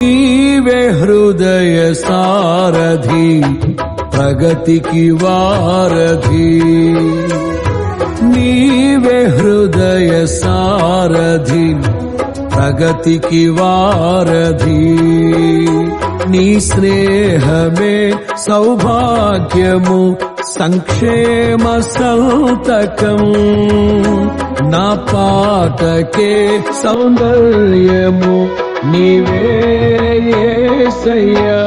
నీవే హృదయ సారథి ప్రగతికి వారధి, నీవే హృదయ సారథి ప్రగతికి వారధి, నీ స్నేహమే సౌభాగ్యము సంక్షేమ సంతకం, నా పాటకే సౌందర్యము నీవే యేసయ్యా.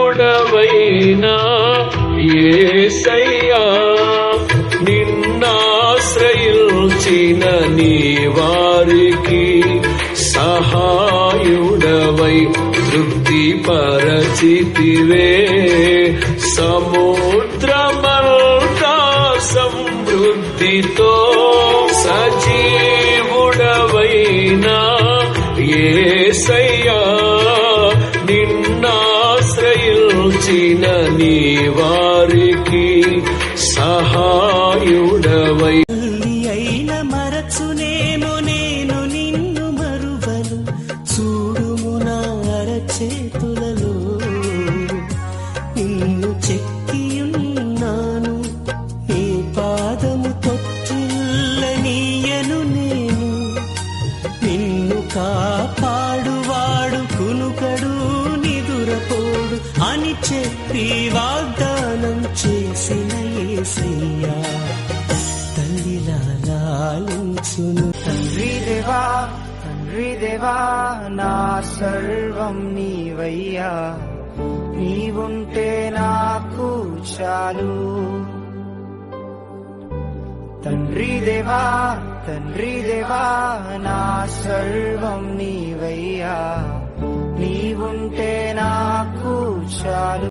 సజీవుడవైనా యేసయ్యా, నిన్నాశ్రయించిన నీ వారికి సహాయుడవై తృప్తిపరచితివే, సముద్రమంతా సమృద్ధితో సజీవుడవైనా యేసయ్యా, నిన్నాశ్రయించిన నీ వారికి సహాయుడవై. అయిన మరచునేమో నేను నిన్ను మరువను, చూడుము నా అరచేతులలో నిన్ను చెక్కియున్నాను, నీ పాదము తొట్టిల్లనీయను నేను, నిన్ను కాపాడువాడు కునుకడు నిదురపోడు అని చెప్పి వాగ్దానం చేసిన యేసయ్యా, తల్లిలా లాలించును. తండ్రి దేవా, తండ్రి దేవా, నా సర్వం నీవయ్యా, నీవుంటే నాకు చాలు. తండ్రి దేవా, తండ్రి దేవా, నా సర్వం నీవయ్యా, నీవుంటే నాకు చాలు.